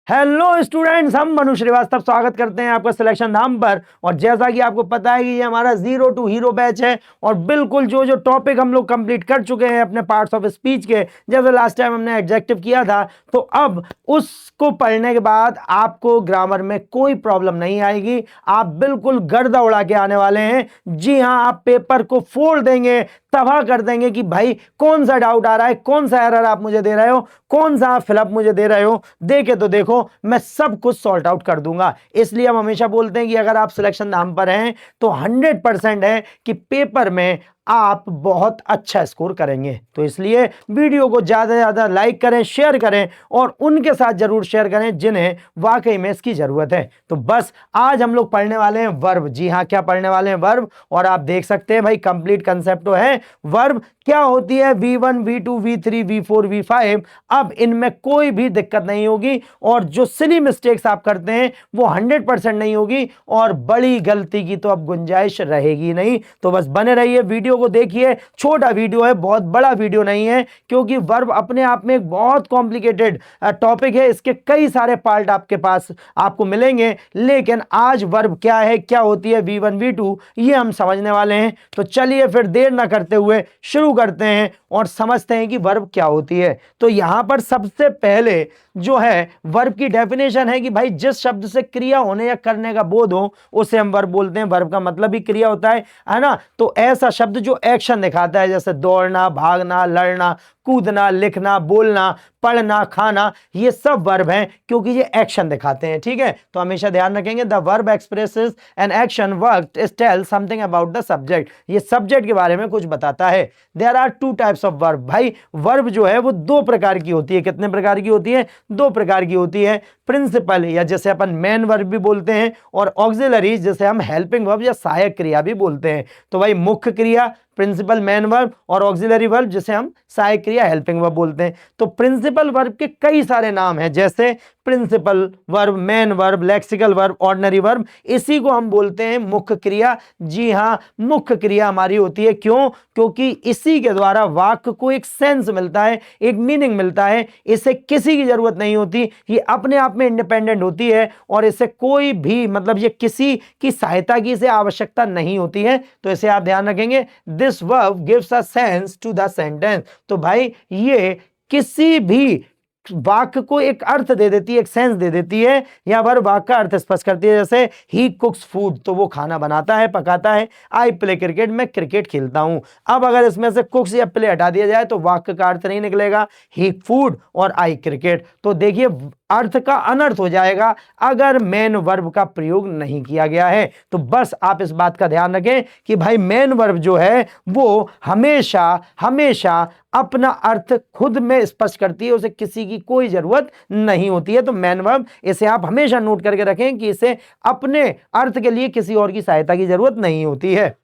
Hello students, हम मनु श्रीवास्तव स्वागत करते हैं आपका सिलेक्शन धाम पर। और जैसा कि आपको पता है कि ये हमारा जीरो टू हीरो बैच है और बिल्कुल जो जो टॉपिक हम लोग कंप्लीट कर चुके हैं अपने पार्ट्स ऑफ स्पीच के, जैसे लास्ट टाइम हमने एडजेक्टिव किया था, तो अब उसको पढ़ने के बाद आपको ग्रामर में कोई प्रॉब्लम नहीं आएगी। आप बिल्कुल गर्दा उड़ा के आने वाले हैं। जी हाँ, आप पेपर को फोड़ देंगे, तबाह कर देंगे कि भाई कौन सा डाउट आ रहा है, कौन सा एरर आप मुझे दे रहे हो, कौन सा फिलअप मुझे दे रहे हो। देखे तो देखो, मैं सब कुछ सॉल्ट आउट कर दूंगा। इसलिए हम हमेशा बोलते हैं कि अगर आप सिलेक्शन नाम पर हैं तो 100% है कि पेपर में आप बहुत अच्छा स्कोर करेंगे। तो इसलिए वीडियो को ज्यादा से ज्यादा लाइक करें, शेयर करें और उनके साथ जरूर शेयर करें जिन्हें वाकई में इसकी जरूरत है। तो बस आज हम लोग पढ़ने वाले हैं वर्ब। जी हाँ, क्या पढ़ने वाले हैं? वर्ब। और आप देख सकते हैं भाई, कंप्लीट कंसेप्ट तो है। वर्ब क्या होती है? V1, V2, V3, V4, V5। अब इनमें कोई भी दिक्कत नहीं होगी और जो सिली मिस्टेक्स आप करते हैं वो 100% नहीं होगी और बड़ी गलती की तो अब गुंजाइश रहेगी नहीं। तो बस बने रहिए, वीडियो को देखिए। छोटा वीडियो है, बहुत बड़ा वीडियो नहीं है, क्योंकि वर्ब अपने आप में एक बहुत कॉम्प्लिकेटेड टॉपिक है। इसके कई सारे पार्ट आपके पास आपको मिलेंगे, लेकिन आज वर्ब क्या है, क्या होती है V1, V2, ये हम समझने वाले हैं। तो चलिए फिर देर ना करते हुए शुरू करते हैं और समझते हैं कि वर्ब क्या होती है। तो यहां पर सबसे पहले जो है वर्ब की डेफिनेशन है कि भाई जिस शब्द से क्रिया होने या करने का बोध हो उसे हम वर्ब बोलते हैं। वर्ब का मतलब ही क्रिया होता है ना। तो ऐसा शब्द जो एक्शन दिखाता है, जैसे दौड़ना, भागना, लड़ना, कूदना, लिखना, बोलना, पढ़ना, खाना, ये सब वर्ब हैं क्योंकि ये एक्शन दिखाते हैं। ठीक है, तो हमेशा ध्यान रखेंगे, the verb expresses an action, work is tell something about the subject. ये सब्जेक्ट के बारे में कुछ बताता है। There are two types of verb. भाई वर्ब जो है वो दो प्रकार की होती है। कितने प्रकार की होती है? दो प्रकार की होती है। प्रिंसिपल या जैसे अपन मेन वर्ब भी बोलते हैं, और ऑक्सिलरी जिसे हम हेल्पिंग वर्ब या सहायक क्रिया भी बोलते हैं। तो भाई मुख्य क्रिया प्रिंसिपल मेन वर्ब और ऑक्सिलरी वर्ब जिसे हम सहायक क्रिया हेल्पिंग वर्ब बोलते हैं। तो प्रिंसिपल वर्ब के कई सारे नाम हैं, जैसे principal verb, main verb, lexical verb, ordinary verb. इसी को हम बोलते हैं मुख्य क्रिया। जी हाँ, मुख्य क्रिया हमारी होती है। क्यों? क्योंकि इसी के द्वारा वाक्य को एक सेंस मिलता है, एक मीनिंग मिलता है। इसे किसी की जरूरत नहीं होती, ये अपने आप में इंडिपेंडेंट होती है और इसे कोई भी मतलब ये किसी की सहायता की इसे आवश्यकता नहीं होती है। तो इसे आप ध्यान रखेंगे। This verb gives a sense to the sentence. तो भाई ये किसी भी वाक्य को एक अर्थ दे देती है, एक सेंस दे देती है, या वर्ब वाक्य का अर्थ स्पष्ट करती है। जैसे ही कुक्स फूड, तो वो खाना बनाता है, पकाता है। आई प्ले क्रिकेट, मैं क्रिकेट खेलता हूं। अब अगर इसमें से कुक्स या प्ले हटा दिया जाए तो वाक्य का अर्थ नहीं निकलेगा, ही फूड और आई क्रिकेट। तो देखिए अर्थ का अनर्थ हो जाएगा अगर मेन वर्ब का प्रयोग नहीं किया गया है। तो बस आप इस बात का ध्यान रखें कि भाई मेन वर्ब जो है वो हमेशा हमेशा अपना अर्थ खुद में स्पष्ट करती है, उसे किसी की कोई जरूरत नहीं होती है। तो मेन वर्ब, इसे आप हमेशा नोट करके रखें कि इसे अपने अर्थ के लिए किसी और की सहायता की जरूरत नहीं होती है।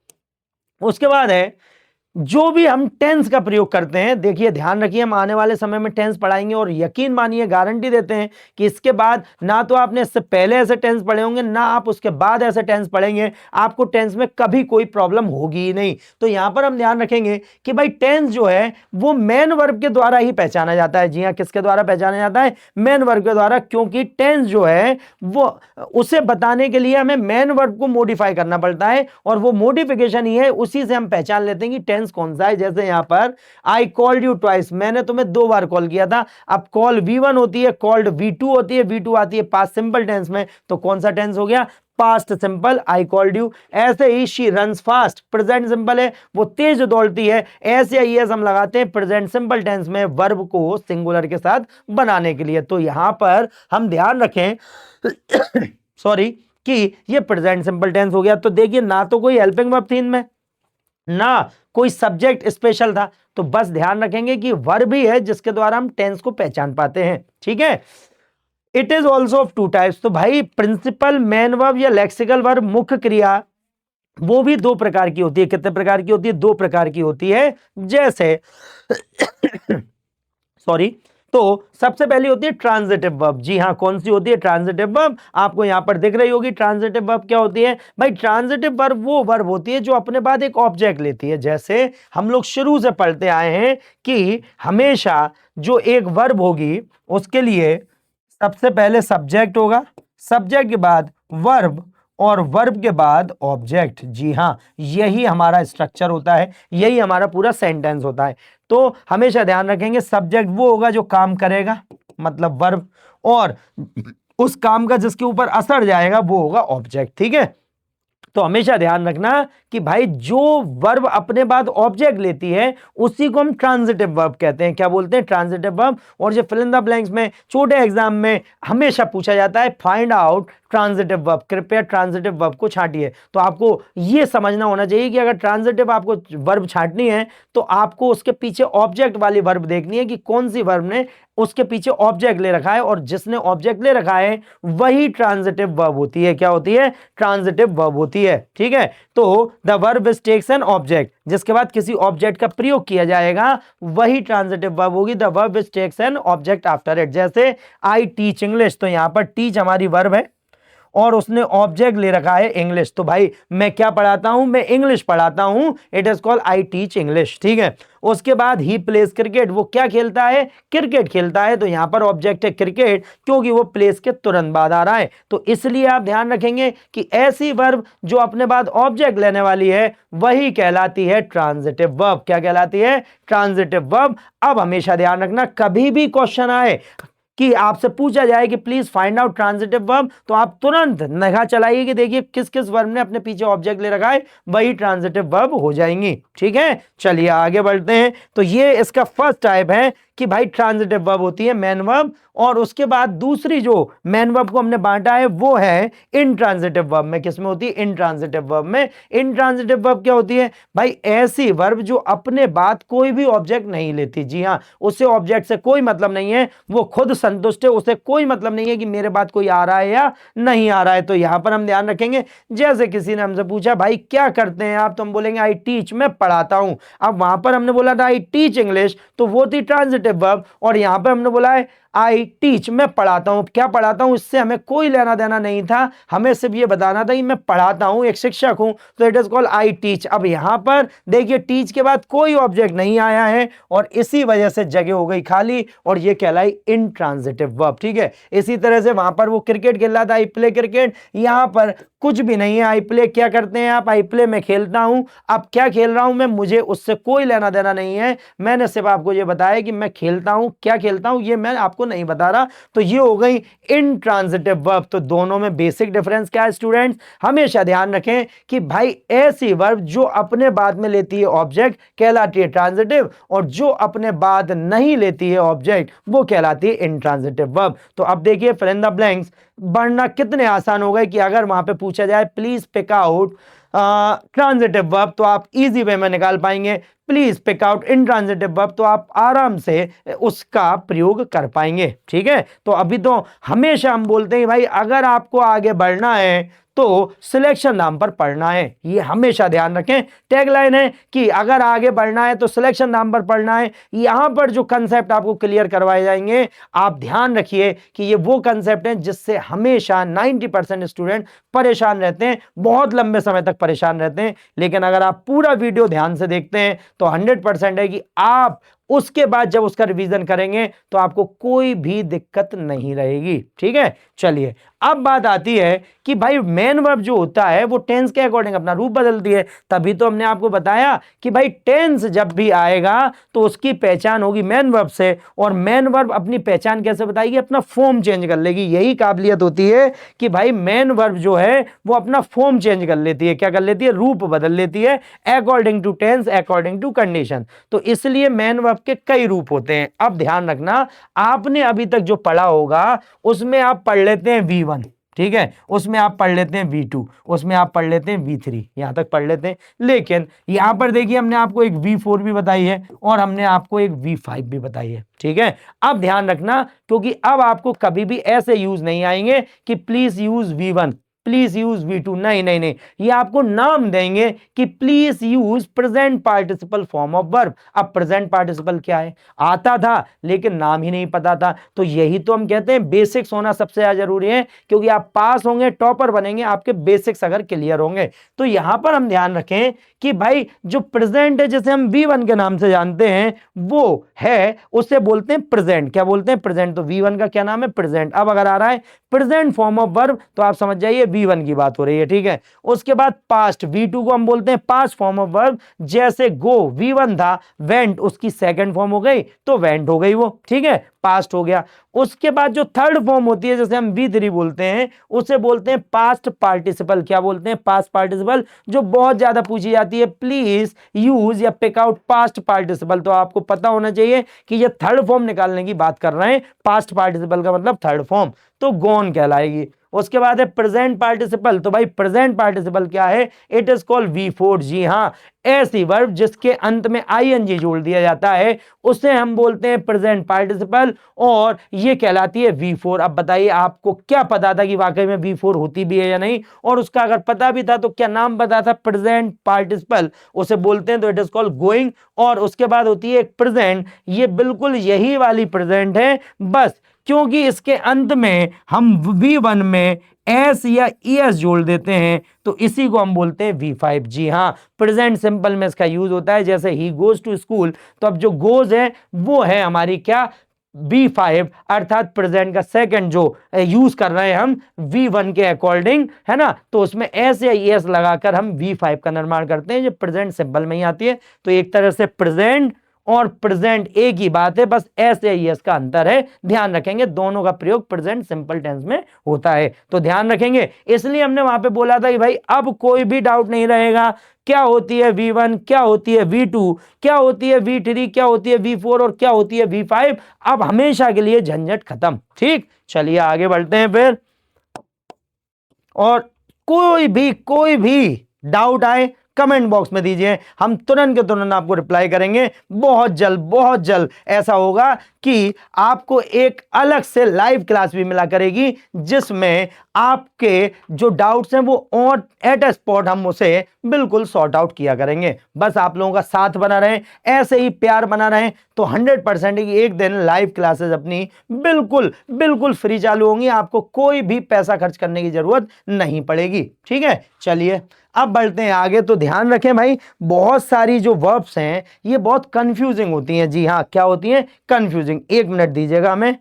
उसके बाद है जो भी हम टेंस का प्रयोग करते हैं। देखिए ध्यान रखिए, हम आने वाले समय में टेंस पढ़ाएंगे और यकीन मानिए, गारंटी देते हैं कि इसके बाद ना तो आपने इससे पहले ऐसे टेंस पढ़े होंगे, ना आप उसके बाद ऐसे टेंस पढ़ेंगे, आपको टेंस में कभी कोई प्रॉब्लम होगी ही नहीं। तो यहां पर हम ध्यान रखेंगे कि भाई टेंस जो है वो मेन वर्ब के द्वारा ही पहचाना जाता है। जी हाँ, किसके द्वारा पहचाना जाता है? मेन वर्ब के द्वारा, क्योंकि टेंस जो है वो उसे बताने के लिए हमें मेन वर्ब को मॉडिफाई करना पड़ता है और वो मॉडिफिकेशन ही है, उसी से हम पहचान लेते हैं कि टेंस कौन सा है। जैसे यहां पर आई कॉल्ड यू ट्वाइस, मैंने तुम्हें 2 बार कॉल किया था। अब कॉल V1 होती है, कॉल्ड V2 होती है, V2 आती है पास्ट सिंपल टेंस में। तो कौन सा टेंस हो गया? Past simple, I called you. ऐसे ही she runs fast, present simple है, वो तेज दौड़ती है। ऐसे ही हम लगाते हैं प्रेजेंट सिंपल टेंस में वर्ब को सिंगुलर के साथ बनाने के लिए। तो यहां पर हम ध्यान रखें सॉरी, कि ये प्रेजेंट सिंपल टेंस हो गया। तो देखिए ना तो कोई हेल्पिंग वर्ब थी इनमें, ना कोई सब्जेक्ट स्पेशल था। तो बस ध्यान रखेंगे कि वर्ब ही है जिसके द्वारा हम टेंस को पहचान पाते हैं। ठीक है, it is also of two types. तो भाई प्रिंसिपल मेन वर्ब या लेक्सिकल वर्ब, मुख्य क्रिया, वो भी 2 प्रकार की होती है। कितने प्रकार की होती है? 2 प्रकार की होती है। जैसे सॉरी, तो सबसे पहली होती है ट्रांजिटिव वर्ब। जी हाँ, कौन सी होती है? Transitive verb. आपको यहां पर दिख रही होगी ट्रांजिटिव वर्ब क्या होती है। भाई ट्रांजिटिव वर्ब वो वर्ब होती है जो अपने बाद एक ऑब्जेक्ट लेती है। जैसे हम लोग शुरू से पढ़ते आए हैं कि हमेशा जो एक वर्ब होगी उसके लिए सबसे पहले सब्जेक्ट होगा, सब्जेक्ट के बाद वर्ब और वर्ब के बाद ऑब्जेक्ट। जी हाँ, यही हमारा स्ट्रक्चर होता है, यही हमारा पूरा सेंटेंस होता है। तो हमेशा ध्यान रखेंगे सब्जेक्ट वो होगा जो काम करेगा, मतलब वर्ब, और उस काम का जिसके ऊपर असर जाएगा वो होगा ऑब्जेक्ट। ठीक है, तो हमेशा ध्यान रखना कि भाई जो वर्ब अपने बाद ऑब्जेक्ट लेती है उसी को हम ट्रांजिटिव वर्ब कहते हैं। क्या बोलते हैं? Transitive verb. और जो फिल इन द ब्लैंक्स में छोटे एग्जाम में हमेशा पूछा जाता है फाइंड आउट ट्रांजिटिव वर्ब, कृपया ट्रांजिटिव वर्ब को छांटिए। तो आपको यह समझना होना चाहिए कि अगर ट्रांजिटिव आपको वर्ब छांटनी है तो आपको उसके पीछे ऑब्जेक्ट वाली वर्ब देखनी है कि कौन सी वर्ब ने उसके पीछे ऑब्जेक्ट ले रखा है, और जिसने ऑब्जेक्ट ले रखा है वही ट्रांजिटिव वर्ब होती है। क्या होती है? ट्रांजिटिव वर्ब होती है। ठीक है, तो the verb which takes an object, जिसके बाद किसी ऑब्जेक्ट का प्रयोग किया जाएगा वही ट्रांजिटिव वर्ब होगी। The verb which takes an object after it. जैसे आई टीच इंग्लिश, तो यहां पर टीच हमारी वर्ब है और उसने ऑब्जेक्ट ले रखा है इंग्लिश। तो भाई मैं क्या पढ़ाता हूं? मैं इंग्लिश पढ़ाता हूं। It is called I teach English. ठीक है, उसके बाद ही प्लेस क्रिकेट, वो क्या खेलता है? क्रिकेट खेलता है। तो यहां पर ऑब्जेक्ट है क्रिकेट, क्योंकि वो प्लेस के तुरंत बाद आ रहा है। तो इसलिए आप ध्यान रखेंगे कि ऐसी वर्ब जो अपने बाद ऑब्जेक्ट लेने वाली है वही कहलाती है ट्रांजिटिव वर्ब। क्या कहलाती है? Transitive verb. अब हमेशा ध्यान रखना, कभी भी क्वेश्चन आए कि आपसे पूछा जाए कि please find out transitive verb, तो आप तुरंत निगाह चलाइए कि देखिए किस किस वर्ब ने अपने पीछे ऑब्जेक्ट ले रखा है, वही ट्रांजिटिव वर्ब हो जाएंगी। ठीक है, चलिए आगे बढ़ते हैं। तो ये इसका फर्स्ट टाइप है कि भाई ट्रांजिटिव वर्ब होती है मेन वर्ब, और उसके बाद दूसरी जो मेन वर्ब को हमने बांटा है वो है इनट्रांजिटिव वर्ब में। किसमें होती है? इनट्रांजिटिव वर्ब में। इनट्रांजिटिव वर्ब क्या होती है? भाई ऐसी वर्ब जो अपने बाद कोई भी ऑब्जेक्ट नहीं लेती। जी हाँ, उससे ऑब्जेक्ट से कोई मतलब नहीं है, वो खुद संतुष्ट है, उसे कोई मतलब नहीं है कि मेरे बाद कोई आ रहा है या नहीं आ रहा है। तो यहां पर हम ध्यान रखेंगे, जैसे किसी ने हमसे पूछा भाई क्या करते हैं आप, तो हम बोलेंगे आई टीच, मैं पढ़ाता हूं। अब वहां पर हमने बोला था आई टीच इंग्लिश, तो वो थी ट्रांजिटिव वर्ब, और यहां पर हमने बोला है आई टीच, मैं पढ़ाता हूं। क्या पढ़ाता हूं, इससे हमें कोई लेना देना नहीं था, हमें सिर्फ ये बताना था कि मैं पढ़ाता हूं, एक शिक्षक हूं। तो it is called I teach. अब यहां पर देखिए टीच के बाद कोई ऑब्जेक्ट नहीं आया है और इसी वजह से जगह हो गई खाली, और ये कहलाई इनट्रांजिटिव वर्ब। ठीक है, इसी तरह से वहां पर वो क्रिकेट खेल रहा था, आई प्ले क्रिकेट, यहां पर कुछ भी नहीं है। आई प्ले क्या करते हैं आप? आई प्ले में खेलता हूं। अब क्या खेल रहा हूं मैं, मुझे उससे कोई लेना देना नहीं है, मैंने सिर्फ आपको ये बताया कि मैं खेलता हूं। क्या खेलता हूं ये मैं आपको नहीं बता रहा। तो ये हो गई इनट्रांजिटिव वर्ब। तो दोनों में बेसिक डिफरेंस क्या है स्टूडेंट्स? हमेशा ध्यान रखें कि भाई ऐसी वर्ब जो अपने बाद में लेती है ऑब्जेक्ट कहलाती है ट्रांजिटिव, और जो अपने बाद नहीं लेती है ऑब्जेक्ट वो कहलाती है इनट्रांजिटिव वर्ब। तो अब देखिए फिल इन द ब्लैंक्स बढ़ना कितने आसान हो गए कि अगर वहां पे पूछा जाए please pick out transitive verb, तो आप इजी वे में निकाल पाएंगे। Please pick out intransitive verb, तो आप आराम से उसका प्रयोग कर पाएंगे। ठीक है, तो अभी तो हमेशा हम बोलते हैं भाई अगर आपको आगे बढ़ना है तो सिलेक्शन नाम पर पढ़ना है, ये हमेशा ध्यान रखें। टैगलाइन है कि अगर आगे बढ़ना है तो सिलेक्शन नाम पर पढ़ना है। यहां पर जो कंसेप्ट आपको क्लियर करवाए जाएंगे, आप ध्यान रखिए कि ये वो कंसेप्ट हैं जिससे हमेशा 90% स्टूडेंट परेशान रहते हैं, बहुत लंबे समय तक परेशान रहते हैं। लेकिन अगर आप पूरा वीडियो ध्यान से देखते हैं तो 100% है कि आप उसके बाद जब उसका रिवीजन करेंगे तो आपको कोई भी दिक्कत नहीं रहेगी। ठीक है, चलिए अब बात आती है कि भाई मेन वर्ब जो होता है वो टेंस के अकॉर्डिंग अपना रूप बदलती है। तभी तो हमने आपको बताया कि भाई टेंस जब भी आएगा तो उसकी पहचान होगी मेन वर्ब से, और मेन वर्ब अपनी पहचान कैसे बताएगी? अपना फॉर्म चेंज कर लेगी। यही काबिलियत होती है कि भाई मेन वर्ब जो है वो अपना फॉर्म चेंज कर लेती है। क्या कर लेती है? रूप बदल लेती है according to tense, according to condition. तो इसलिए मेन वर्ब के कई रूप होते हैं। अब ध्यान रखना, आपने अभी तक जो पढ़ा होगा उसमें आप पढ़ लेते हैं V1, ठीक है, उसमें आप पढ़ लेते हैं V2, उसमें आप पढ़ लेते हैं V3, यहां तक पढ़ लेते हैं। लेकिन यहां पर देखिए हमने आपको एक V4 भी बताई है और हमने आपको एक V5 भी बताई है। ठीक है, अब ध्यान रखना क्योंकि अब आपको कभी भी ऐसे यूज नहीं आएंगे कि please use V1, please use V2, नहीं नहीं नहीं, ये आपको नाम देंगे कि please use present participle form of verb. अब प्रेजेंट पार्टिसिपल क्या है आता था लेकिन नाम ही नहीं पता था, तो यही तो हम कहते हैं बेसिक्स होना सबसे ज्यादा जरूरी है, क्योंकि आप पास होंगे, टॉपर बनेंगे, आपके बेसिक्स अगर क्लियर होंगे। तो यहां पर हम ध्यान रखें कि भाई जो प्रेजेंट है, जैसे हम V1 के नाम से जानते हैं, वो है, उससे बोलते हैं प्रेजेंट। क्या बोलते हैं? प्रेजेंट। तो V1 का क्या नाम है? प्रेजेंट। अब अगर आ रहा है प्रेजेंट फॉर्म ऑफ वर्ब तो आप समझ जाइए V1 की बात हो रही है, ठीक है। उसके बाद पास्ट, V2 को हम बोलते हैं पास्ट फॉर्म ऑफ वर्ब। जैसे गो V1 था, वेंट उसकी सेकंड फॉर्म हो गई तो वेंट हो गई वो, ठीक है, पास्ट हो गया। उसके बाद जो थर्ड फॉर्म होती है, जैसे हम V3 बोलते हैं, उसे बोलते हैं पास्ट पार्टिसिपल। क्या बोलते हैं? पास्ट पार्टिसिपल, जो बहुत ज्यादा पूछी जाती है। प्लीज यूज या पिक आउट पास्ट पार्टिसिपल। तो आपको पता होना चाहिए कि ये थर्ड फॉर्म निकालने की बात कर रहे हैं, पास्ट पार्टिसिपल का मतलब थर्ड फॉर्म, तो गॉन कहलाएगी। उसके बाद है प्रेजेंट पार्टिसिपल। तो भाई प्रेजेंट पार्टिसिपल क्या है? It is called V4। जी हां, ऐसी वर्ब जिसके अंत में ING जोड़ दिया जाता है उसे हम बोलते हैं प्रेजेंट पार्टिसिपल, और ये कहलाती है V4। अब बताइए आपको क्या पता था कि वाकई में V4 होती भी है या नहीं, और उसका अगर पता भी था तो क्या नाम पता था? प्रेजेंट पार्टिसिपल उसे बोलते हैं, तो इट इज कॉल्ड गोइंग। और उसके बाद होती है एक प्रेजेंट, ये बिल्कुल यही वाली प्रेजेंट है, बस क्योंकि इसके अंत में हम V1 में एस या ES जोड़ देते हैं तो इसी को हम बोलते हैं V5। जी हाँ, प्रेजेंट सिंपल में इसका यूज होता है। जैसे ही गोज टू स्कूल, तो अब जो गोज है वो है हमारी क्या? V5, अर्थात प्रेजेंट का सेकंड जो यूज कर रहे हैं हम V1 के अकॉर्डिंग, है ना, तो उसमें एस या ES लगाकर हम V5 का निर्माण करते हैं, जो प्रेजेंट सिंपल में ही आती है। तो एक तरह से प्रेजेंट और प्रेजेंट एक ही बात है, बस एस या ES का अंतर है। ध्यान रखेंगे दोनों का प्रयोग प्रेजेंट सिंपल टेंस में होता है, तो ध्यान रखेंगे। इसलिए हमने वहां पे बोला था कि भाई अब कोई भी डाउट नहीं रहेगा, क्या होती है V1, क्या होती है V2, क्या होती है V3, क्या होती है V4 और क्या होती है V5। अब हमेशा के लिए झंझट खत्म। ठीक, चलिए आगे बढ़ते हैं फिर। और कोई भी डाउट आए कमेंट बॉक्स में दीजिए, हम तुरंत के तुरंत आपको रिप्लाई करेंगे। बहुत जल्द ऐसा होगा कि आपको एक अलग से लाइव क्लास भी मिला करेगी, जिसमें आपके जो डाउट्स हैं वो ऑन एट ए स्पॉट हम उसे बिल्कुल सॉर्ट आउट किया करेंगे। बस आप लोगों का साथ बना रहे, ऐसे ही प्यार बना रहे, तो 100% की एक दिन लाइव क्लासेस अपनी बिल्कुल फ्री चालू होंगी। आपको कोई भी पैसा खर्च करने की जरूरत नहीं पड़ेगी। ठीक है, चलिए अब बढ़ते हैं आगे। तो ध्यान रखें भाई, बहुत सारी जो वर्ब्स हैं ये बहुत कंफ्यूजिंग होती हैं। जी हाँ, क्या होती हैं? कंफ्यूजिंग। एक मिनट दीजिएगा हमें।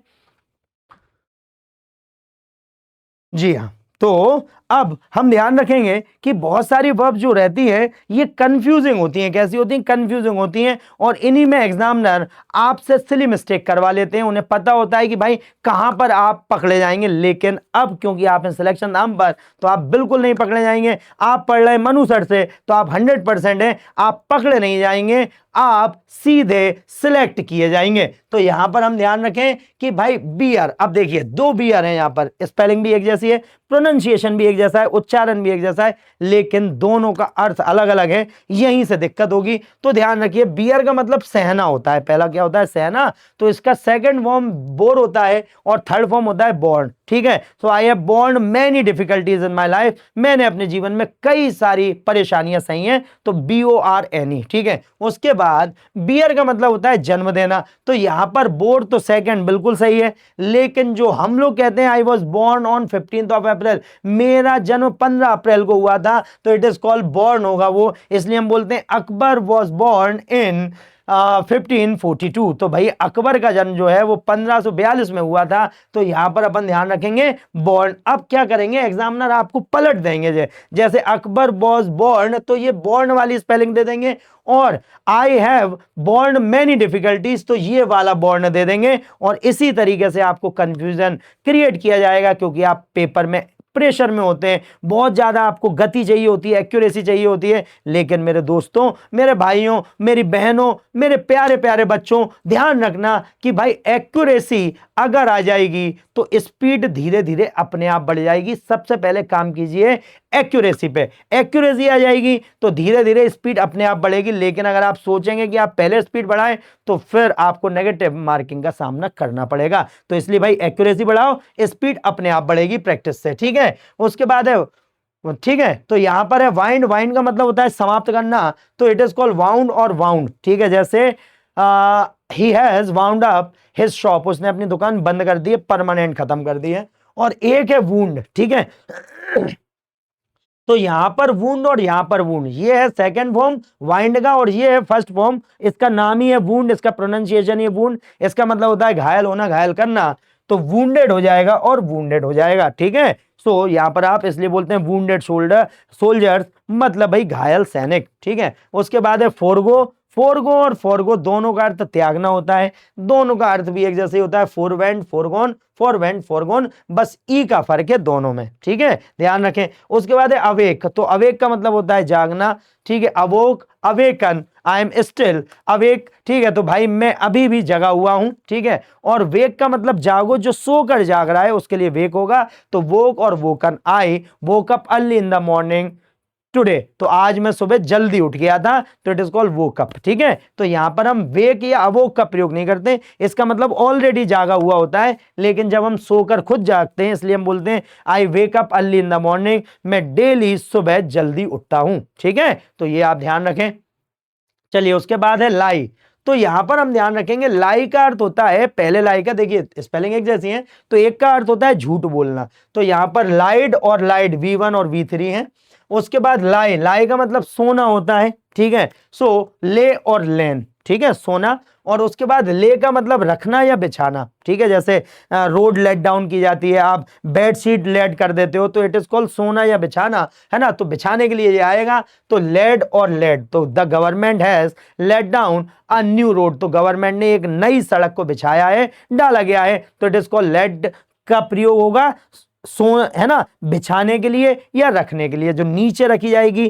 जी हाँ, तो अब हम ध्यान रखेंगे कि बहुत सारी वर्ब जो रहती है ये कंफ्यूजिंग होती हैं। कैसी होती हैं? कंफ्यूजिंग होती हैं, और इन्हीं में एग्जामिनर आपसे सिली मिस्टेक करवा लेते हैं। उन्हें पता होता है कि भाई कहां पर आप पकड़े जाएंगे, लेकिन अब क्योंकि आप हैं सिलेक्शन नाम पर, तो आप बिल्कुल नहीं पकड़े जाएंगे। आप पढ़ रहे मनु सर से तो आप 100% हैं, आप पकड़े नहीं जाएंगे, आप सीधे सिलेक्ट किए जाएंगे। तो यहां पर हम ध्यान रखें कि भाई बियर, अब देखिए दो बियर हैं, यहां पर स्पेलिंग भी एक जैसी है, प्रोनाउंसिएशन भी एक जैसा है, उच्चारण भी एक जैसा है, लेकिन दोनों का अर्थ अलग अलग है। यहीं से दिक्कत होगी। तो ध्यान रखिए, बियर का मतलब सहना होता है। पहला क्या होता है? सहना। तो इसका सेकंड फॉर्म बोर होता है और थर्ड फॉर्म होता है बॉर्न। ठीक है, so I have borne many difficulties in my life. मैंने अपने जीवन में कई सारी परेशानियां सही हैं, तो BORNE। ठीक है, उसके बाद बियर का मतलब होता है जन्म देना। तो यहां पर बोर तो सेकंड बिल्कुल सही है, लेकिन जो हम लोग कहते हैं आई वॉज बॉर्न ऑन 15 अप्रैल, मेरा जन्म 15 अप्रैल को हुआ था, तो इट इज कॉल्ड बॉर्न होगा वो। इसलिए हम बोलते हैं अकबर वॉज बॉर्न इन 1542। तो भाई अकबर का जन्म जो है वो 1542 में हुआ था, तो यहां पर अपन ध्यान रखेंगे बॉर्न। अब क्या करेंगे, एग्जामिनर आपको पलट देंगे, जैसे अकबर वॉज बॉर्न, तो ये बॉर्न वाली स्पेलिंग दे देंगे, और आई हैव बॉर्न मैनी डिफिकल्टीज, तो ये वाला बॉर्न दे देंगे। और इसी तरीके से आपको कंफ्यूजन क्रिएट किया जाएगा, क्योंकि आप पेपर में प्रेशर में होते हैं, बहुत ज्यादा आपको गति चाहिए होती है, एक्यूरेसी चाहिए होती है। लेकिन मेरे दोस्तों, मेरे भाइयों, मेरी बहनों, मेरे प्यारे प्यारे बच्चों, ध्यान रखना कि भाई एक्यूरेसी अगर आ जाएगी तो स्पीड धीरे धीरे अपने आप बढ़ जाएगी। सबसे पहले काम कीजिए एक्यूरेसी पे। एक्यूरेसी आ जाएगी तो धीरे धीरे स्पीड अपने आप बढ़ेगी। लेकिन अगर आप सोचेंगे कि आप पहले स्पीड बढ़ाएं तो फिर आपको नेगेटिव मार्किंग का सामना करना पड़ेगा। तो इसलिए भाई एक्यूरेसी बढ़ाओ, स्पीड अपने आप बढ़ेगी प्रैक्टिस से। ठीक है। है। उसके बाद है, ठीक है, तो यहां पर है वाइंड, वाइंड का मतलब होता है समाप्त करना, तो इट इज कॉल्ड वाउंड और वाउंड, ठीक है। जैसे he has wound up his shop, उसने अपनी दुकान बंद कर दी है, परमानेंट खत्म कर दी है। और एक है वूंड, ठीक है, तो यहां पर वुंड और यहां पर वुंड, ये है सेकंड फॉर्म वाइंड का और ये है फर्स्ट फॉर्म, इसका नाम ही है वुंड, इसका प्रोनाउंसिएशन ही वुंड, इसका मतलब होता है घायल होना, घायल करना, तो वुंडेड हो जाएगा और वुंडेड हो जाएगा, ठीक है। सो यहां पर आप इसलिए बोलते हैं वुंडेड शोल्डर सोल्जर्स, मतलब भाई घायल सैनिक, ठीक है। उसके बाद है फोरगो, फोरगो और फोरगो दोनों का अर्थ त्यागना होता है, दोनों का अर्थ भी एक जैसे होता है, फोरवेंट फोरगोन, फोरवेंट फोरगोन, बस ई का फर्क है दोनों में, ठीक है, ध्यान रखें। उसके बाद है अवेक, तो अवेक का मतलब होता है जागना, ठीक है, अवोक awaken, I am still awake, ठीक है, तो भाई मैं अभी भी जगा हुआ हूं, ठीक है। और वेक का मतलब जागो, जो सोकर जाग रहा है उसके लिए वेक होगा, तो वोक और woken, I woke up early in the morning today, तो आज मैं सुबह जल्दी उठ गया था, तो it is called woke up, ठीक है। तो यहां पर हम वेक या अवोक का प्रयोग नहीं करते, इसका मतलब ऑलरेडी जागा हुआ होता है, लेकिन जब हम सोकर खुद जागते हैं इसलिए हम बोलते हैं I wake up early in the morning, मैं डेली सुबह जल्दी उठता हूं, ठीक है, तो ये आप ध्यान रखें। चलिए उसके बाद है लाई, तो यहां पर हम ध्यान रखेंगे लाई का अर्थ होता है, पहले लाई का देखिए स्पेलिंग एक जैसी है, तो एक का अर्थ होता है झूठ बोलना, तो यहां पर लाइड और लाइड V1 और V3 है। उसके बाद लाई, लाई का मतलब सोना होता है, ठीक है, सो ले और लेन, ठीक है, सोना। और उसके बाद ले का मतलब रखना या बिछाना, ठीक है, जैसे रोड लेट डाउन की जाती है, आप बेड शीट लेट कर देते हो, तो इट इज कॉल्ड सोना या बिछाना, है ना, तो बिछाने के लिए ये आएगा, तो लेड और लेड, तो the government has laid down a new road, तो गवर्नमेंट ने एक नई सड़क को बिछाया है, डाला गया है, तो इट इज कॉल्ड लेड का प्रयोग होगा सो, है ना, बिछाने के लिए या रखने के लिए, जो नीचे रखी जाएगी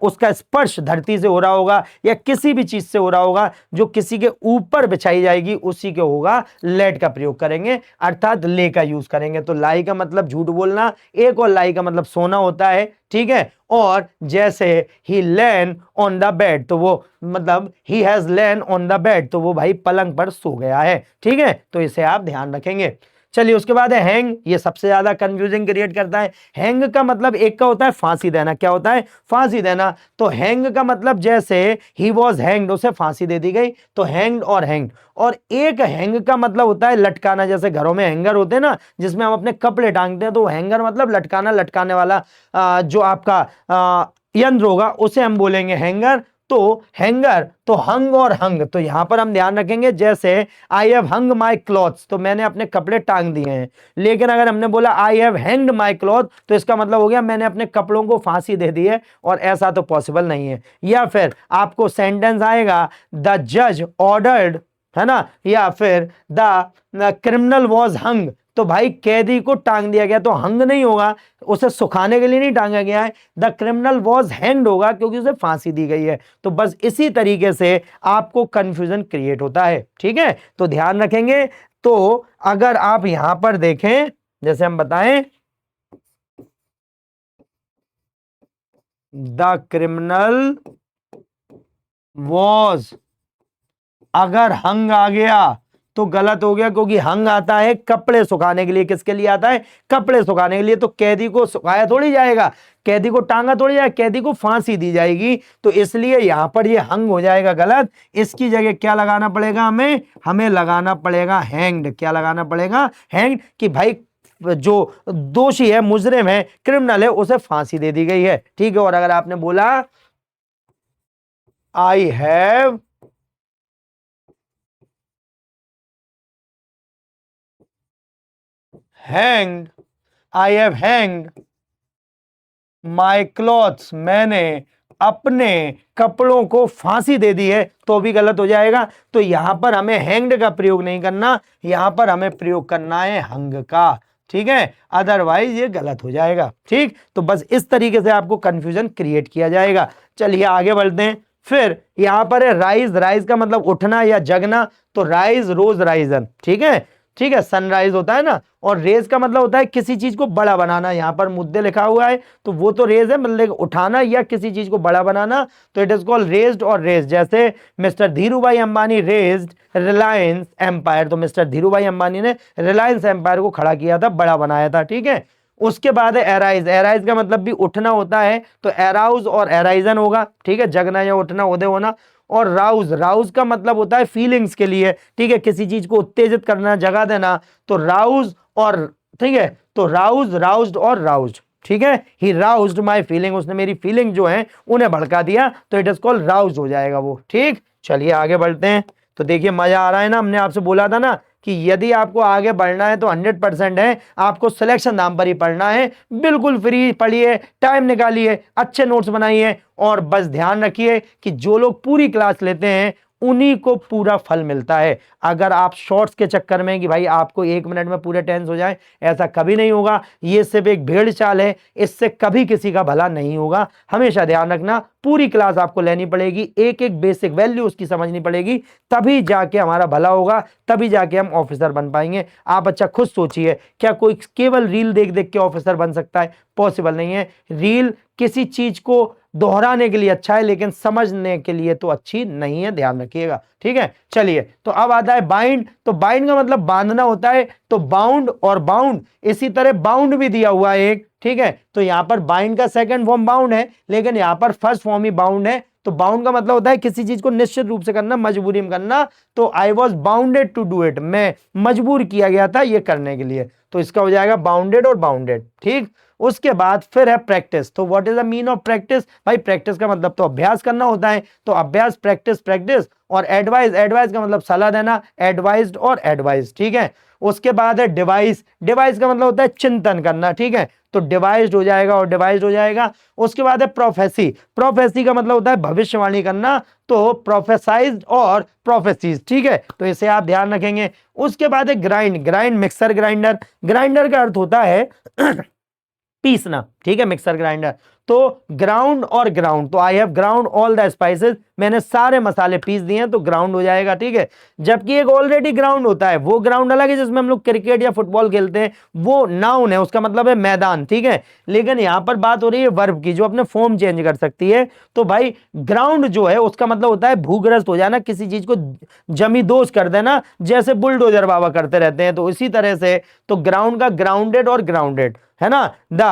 उसका स्पर्श धरती से हो रहा होगा या किसी भी चीज से हो रहा होगा, जो किसी के ऊपर बिछाई जाएगी उसी के होगा लेट का प्रयोग करेंगे, अर्थात ले का यूज करेंगे। तो लाई का मतलब झूठ बोलना, एक और लाई का मतलब सोना होता है, ठीक है। और जैसे ही लैन ऑन द बेड, तो वो मतलब he has lain on the bed, तो वो भाई पलंग पर सो गया है, ठीक है, तो इसे आप ध्यान रखेंगे। चलिए उसके बाद है हैंग, ये सबसे ज्यादा कंफ्यूजिंग क्रिएट करता है। हैंग का मतलब एक का होता है फांसी देना, क्या होता है, फांसी देना, तो हैंग का मतलब जैसे ही वॉज हैंग्ड, उसे फांसी दे दी गई, तो हैंग्ड और हैंग्ड। और एक हैंग का मतलब होता है लटकाना, जैसे घरों में हैंगर होते हैं ना जिसमें हम अपने कपड़े टांगते हैं, तो हैंगर मतलब लटकाना, लटकाने वाला जो आपका यंत्र होगा उसे हम बोलेंगे हैंगर। तो हैंगर, तो हंग और हंग, तो यहां पर हम ध्यान रखेंगे, जैसे आई हैव हंग माई क्लॉथ्स, तो मैंने अपने कपड़े टांग दिए हैं, लेकिन अगर हमने बोला I have hanged my cloth, तो इसका मतलब हो गया मैंने अपने कपड़ों को फांसी दे दी है, और ऐसा तो पॉसिबल नहीं है। या फिर आपको सेंटेंस आएगा द जज ऑर्डर्ड, है ना, या फिर द क्रिमिनल वॉज हंग, तो भाई कैदी को टांग दिया गया, तो हंग नहीं होगा, उसे सुखाने के लिए नहीं टांगा गया है, द क्रिमिनल वॉज हैंग्ड होगा क्योंकि उसे फांसी दी गई है। तो बस इसी तरीके से आपको कंफ्यूजन क्रिएट होता है, ठीक है, तो ध्यान रखेंगे। तो अगर आप यहां पर देखें, जैसे हम बताएं द क्रिमिनल वॉज, अगर हंग आ गया तो गलत हो गया, क्योंकि हंग आता है कपड़े सुखाने के लिए, किसके लिए आता है, कपड़े सुखाने के लिए, तो कैदी को सुखाया थोड़ी जाएगा, कैदी को टांगा थोड़ी जाएगा, कैदी को फांसी दी जाएगी, तो इसलिए यहां पर ये हंग हो जाएगा गलत। इसकी जगह क्या लगाना पड़ेगा हमें, हमें लगाना पड़ेगा हैंग्ड, क्या लगाना पड़ेगा, हैंग्ड, कि भाई जो दोषी है, मुजरिम है, क्रिमिनल है, उसे फांसी दे दी गई है, ठीक है। और अगर आपने बोला I have hanged, I have hanged my clothes, मैंने अपने कपड़ों को फांसी दे दी है, तो भी गलत हो जाएगा। तो यहां पर हमें हैंग्ड का प्रयोग नहीं करना, यहां पर हमें प्रयोग करना है हंग का, ठीक है, अदरवाइज ये गलत हो जाएगा, ठीक। तो बस इस तरीके से आपको कंफ्यूजन क्रिएट किया जाएगा। चलिए आगे बढ़ते हैं। फिर यहां पर है राइज, राइज का मतलब उठना या जगना, तो राइज रोज राइजन, ठीक है, ठीक है, सनराइज होता है ना। और रेज का मतलब होता है किसी चीज को बड़ा बनाना, यहां पर मुद्दे लिखा हुआ है तो वो तो रेज है, मतलब उठाना या किसी चीज को बड़ा बनाना, तो इट इज कॉल्ड रेज्ड और रेज। जैसे मिस्टर धीरू भाई अंबानी रेज्ड रिलायंस एम्पायर, तो मिस्टर धीरू भाई अंबानी ने रिलायंस एम्पायर को खड़ा किया था, बड़ा बनाया था, ठीक है। उसके बाद है एराइज, एराइज का मतलब भी उठना होता है, तो एराउज और एराइजन होगा, ठीक है, जगना या उठना, उदय होना। और राउज, राउज का मतलब होता है फीलिंग्स के लिए, ठीक है, किसी चीज को उत्तेजित करना, जगा देना, तो राउज और, ठीक है, तो राउज, राउज्ड और राउज्ड, ठीक है, ही राउज्ड माय फीलिंग, उसने मेरी फीलिंग जो है उन्हें भड़का दिया, तो इट इज कॉल्ड राउज्ड हो जाएगा वो, ठीक। चलिए आगे बढ़ते हैं। तो देखिए मजा आ रहा है ना, हमने आपसे बोला था ना कि यदि आपको आगे बढ़ना है तो 100% है, आपको सिलेक्शन नाम पर ही पढ़ना है, बिल्कुल फ्री पढ़िए, टाइम निकालिए, अच्छे नोट्स बनाइए, और बस ध्यान रखिए कि जो लोग पूरी क्लास लेते हैं उन्हीं को पूरा फल मिलता है। अगर आप शॉर्ट्स के चक्कर में कि भाई आपको 1 मिनट में पूरे टेंस हो जाए, ऐसा कभी नहीं होगा, ये सिर्फ एक भेड़ चाल है, इससे कभी किसी का भला नहीं होगा। हमेशा ध्यान रखना, पूरी क्लास आपको लेनी पड़ेगी, एक एक बेसिक वैल्यू उसकी समझनी पड़ेगी, तभी जाके हमारा भला होगा, तभी जाके हम ऑफिसर बन पाएंगे। आप अच्छा खुद सोचिए, क्या कोई केवल रील देख देख के ऑफिसर बन सकता है? पॉसिबल नहीं है। रील किसी चीज को दोहराने के लिए अच्छा है, लेकिन समझने के लिए तो अच्छी नहीं है, ध्यान रखिएगा, ठीक है। चलिए, तो अब आता है बाइंड, तो बाइंड का मतलब बांधना होता है, तो बाउंड और बाउंड, इसी तरह बाउंड भी दिया हुआ है एक, ठीक है, तो यहां पर बाइंड का सेकंड फॉर्म बाउंड है, लेकिन यहां पर फर्स्ट फॉर्म ही बाउंड है। तो बाउंड का मतलब होता है किसी चीज को निश्चित रूप से करना, मजबूरी में करना, तो I was bounded to do it, मैं मजबूर किया गया था ये करने के लिए, तो इसका हो जाएगा बाउंडेड और बाउंडेड, ठीक। उसके बाद फिर है प्रैक्टिस, तो what is the mean of practice? भाई प्रैक्टिस का मतलब तो अभ्यास करना होता है, तो अभ्यास, प्रैक्टिस, प्रैक्टिस। और एडवाइस, एडवाइस का मतलब सलाह देना, एडवाइज्ड और एडवाइस, ठीक है। उसके बाद है डिवाइस, डिवाइस का मतलब होता है चिंतन करना, ठीक है, तो डिवाइस्ड हो जाएगा और डिवाइस्ड हो जाएगा। उसके बाद है प्रोफेसी, प्रोफेसी का मतलब होता है भविष्यवाणी करना, तो प्रोफेसाइज्ड और प्रोफेसीज, ठीक है, तो इसे आप ध्यान रखेंगे। उसके बाद है grind, grind mixer grinder, grinder का अर्थ होता है पीसना, ठीक है, मिक्सर ग्राइंडर। तो ग्राउंड और ग्राउंड, तो I have ground all the spices, मैंने सारे मसाले पीस दिए हैं, तो ग्राउंड हो जाएगा, ठीक है। जबकि एक ऑलरेडी ग्राउंड होता है, वो ग्राउंड अलग है जिसमें हम लोग क्रिकेट या फुटबॉल खेलते हैं, वो नाउन है, उसका मतलब है मैदान, ठीक है। लेकिन यहां पर बात हो रही है वर्ब की, जो अपने फॉर्म चेंज कर सकती है। तो भाई ग्राउंड जो है उसका मतलब होता है भूग्रस्त हो जाना, किसी चीज को जमींदोज कर देना, जैसे बुलडोजर बाबा करते रहते हैं, तो इसी तरह से तो ग्राउंड का ग्राउंडेड और ग्राउंडेड है ना। The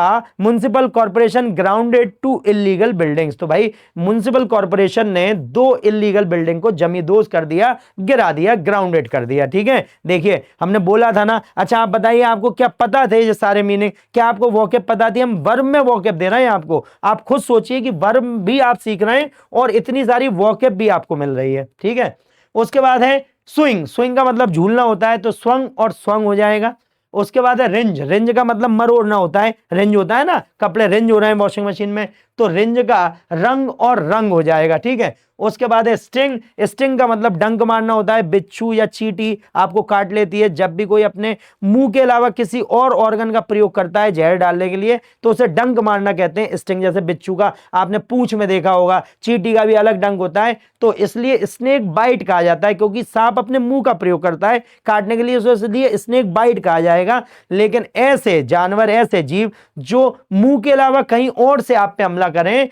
municipal corporation grounded 2 illegal buildings, तो भाई म्युनिसिपल कॉर्पोरेशन ने 2 इलीगल बिल्डिंग को जमींदोज कर दिया, गिरा दिया, ग्राउंडेड कर दिया, ठीक है। देखिए हमने बोला था ना। अच्छा आप बताइए, आपको क्या पता थे ये सारे मीनिंग? क्या आपको वोकैब पता थी? हम वर्ब में वोकैब दे रहे हैं आपको, आप खुद सोचिए कि वर्ब भी आप सीख रहे हैं और इतनी सारी वोकैब भी आपको मिल रही है, ठीक है। उसके बाद है स्विंग, स्विंग का मतलब झूलना होता है, तो स्वंग और स्वंग हो जाएगा। उसके बाद है रिंज, रिंज का मतलब मरोड़ना होता है, रिंज होता है ना, कपड़े रिंज हो रहे हैं वॉशिंग मशीन में, तो रिंज का रंग और रंग हो जाएगा, ठीक है। उसके बाद है स्टिंग, स्टिंग का मतलब डंक मारना होता है, बिच्छू या चींटी आपको काट लेती है, जब भी कोई अपने मुंह के अलावा किसी और ऑर्गन का प्रयोग करता है जहर डालने के लिए, तो उसे डंक मारना कहते हैं। स्टिंग जैसे बिच्छू का आपने पूंछ में देखा होगा, चींटी का भी अलग डंक होता है, तो इसलिए स्नेक बाइट कहा जाता है, क्योंकि सांप अपने मुंह का प्रयोग करता है काटने के लिए, इसलिए स्नेक बाइट कहा जाएगा। लेकिन ऐसे जानवर, ऐसे जीव जो मुंह के अलावा कहीं और से आप पे हमला करें,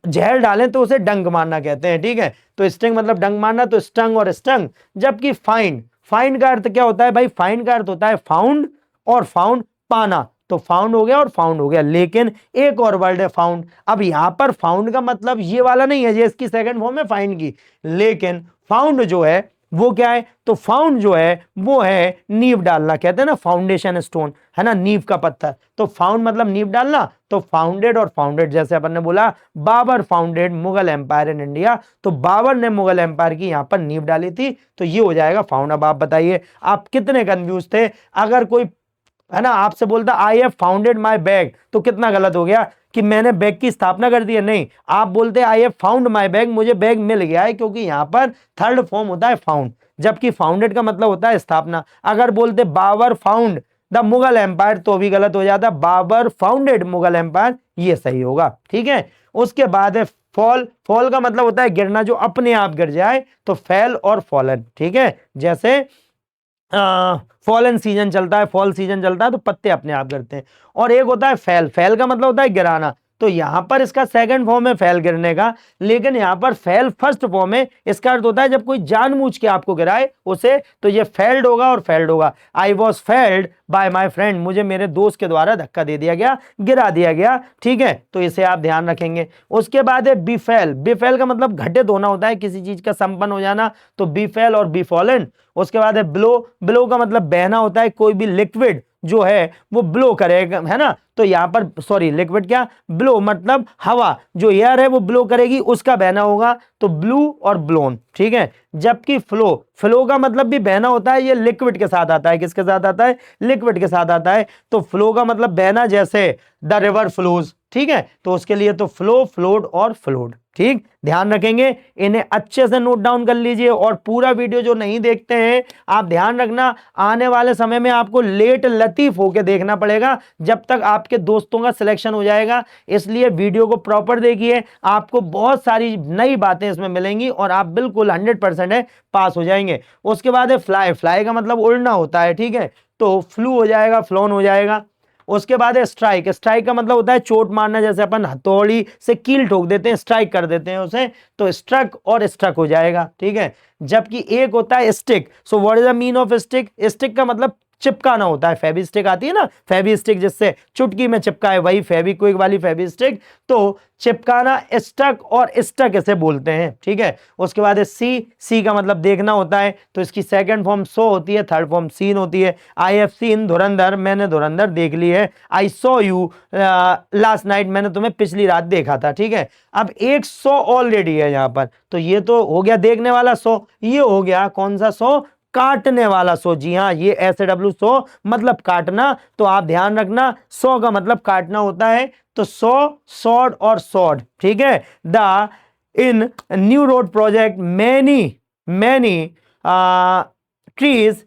जहर डालें, तो उसे डंक मारना कहते हैं, ठीक है। तो स्टिंग मतलब डंक मारना, तो स्टंग और स्टंग। जबकि फाइंड, फाइंड का अर्थ क्या होता है भाई? फाइंड का अर्थ होता है फाउंड, और फाउंड पाना, तो फाउंड हो गया और फाउंड हो गया। लेकिन एक और वर्ड है फाउंड, अब यहां पर फाउंड का मतलब ये वाला नहीं है, ये इसकी सेकंड फॉर्म है फाइंड की, लेकिन फाउंड जो है वो क्या है? तो फाउंड जो है वो है नींव डालना, कहते हैं ना फाउंडेशन स्टोन, है ना, नींव का पत्थर। तो फाउंड मतलब नींव डालना, तो फाउंडेड और फाउंडेड, जैसे अपन ने बोला Babur founded Mughal empire in India, तो बाबर ने मुगल एम्पायर की यहां पर नींव डाली थी, तो ये हो जाएगा फाउंड। अब आप बताइए आप कितने कंफ्यूज थे? अगर कोई है ना आपसे बोलता I have founded my bag, तो कितना गलत हो गया कि मैंने बैग की स्थापना कर दी है? नहीं, आप बोलते I have found my bag, मुझे बैग मिल गया है, क्योंकि यहां पर थर्ड फॉर्म होता है फाउंड, जबकि फाउंडेड का मतलब होता है स्थापना। अगर बोलते Babur found the Mughal empire, तो भी गलत हो जाता, बाबर फाउंडेड मुगल एम्पायर, ये सही होगा, ठीक है। उसके बाद है फॉल, फॉल का मतलब होता है गिरना, जो अपने आप गिर जाए, तो फेल और फॉलन, ठीक है। जैसे फॉलन सीजन चलता है, फॉल सीजन चलता है, तो पत्ते अपने आप गिरते हैं। और एक होता है फेल, फेल का मतलब होता है गिराना, तो यहां पर इसका सेकंड फॉर्म है फेल गिरने का, लेकिन यहां पर फेल फर्स्ट फॉर्म है। इसका अर्थ होता है जब कोई जानबूझ के आपको गिराए उसे, तो ये फेल्ड होगा और फेल्ड होगा। I was failed bye my friend, मुझे मेरे दोस्त के द्वारा धक्का दे दिया गया, गिरा दिया गया। ठीक है, तो इसे आप ध्यान रखेंगे। उसके बाद है बिफेल। बिफेल का मतलब घटित होना होता है, किसी चीज का संपन्न हो जाना, तो बिफेल और बिफॉलन। उसके बाद है ब्लो। ब्लो का मतलब बहना होता है, कोई भी लिक्विड जो है वो ब्लो करेगा, है ना। तो यहां पर सॉरी लिक्विड क्या, ब्लो मतलब हवा, जो एयर है वो ब्लो करेगी, उसका बहना होगा, तो ब्लू और ब्लोन। ठीक है, जबकि फ्लो, फ्लो का मतलब भी बहना होता है, ये लिक्विड के साथ आता है। किसके साथ आता है? लिक्विड के साथ आता है। तो फ्लो का मतलब बहना, जैसे द रिवर फ्लोज। ठीक है, तो उसके लिए तो फ्लो, फ्लोड और फ्लोड। ठीक, ध्यान रखेंगे, इन्हें अच्छे से नोट डाउन कर लीजिए। और पूरा वीडियो जो नहीं देखते हैं, आप ध्यान रखना, आने वाले समय में आपको लेट लतीफ होके देखना पड़ेगा जब तक आपके दोस्तों का सिलेक्शन हो जाएगा। इसलिए वीडियो को प्रॉपर देखिए, आपको बहुत सारी नई बातें इसमें मिलेंगी और आप बिल्कुल 100% है पास हो जाएंगे। उसके बाद है फ्लाई। फ्लाई का मतलब उड़ना होता है। ठीक है, तो फ्लू हो जाएगा, फ्लोन हो जाएगा। उसके बाद है स्ट्राइक। स्ट्राइक का मतलब होता है चोट मारना, जैसे अपन हथौड़ी से कील ठोक देते हैं, स्ट्राइक कर देते हैं उसे, तो स्ट्रक और स्ट्रक हो जाएगा। ठीक है, जबकि एक होता है stick. So what is the mean of stick? Stick का मतलब चिपकाना होता है। फेवी स्टिक आती है ना, फेवी स्टिक जिससे चुटकी में चिपकाए, वही फेविक्विक वाली फेवी स्टिक। तो चिपकाना, स्टक और स्टक इसे बोलते हैं। ठीक है, उसके बाद है सी। सी का मतलब देखना होता है, तो इसकी सेकंड फॉर्म सो होती है, थर्ड फॉर्म सीन होती है। आई हैव सीन धुरंधर, मैंने धुरंधर देख ली है। I saw you last night, मैंने तुम्हें पिछली रात देखा था। ठीक है, अब एक सो ऑलरेडी है यहाँ पर, तो ये तो हो गया देखने वाला सो, ये हो गया कौन सा सो? काटने वाला सो। जी हाँ, ये SW सो मतलब काटना। तो आप ध्यान रखना, सो का मतलब काटना होता है, तो सो, सॉड और सॉड। ठीक है, the in new road project many trees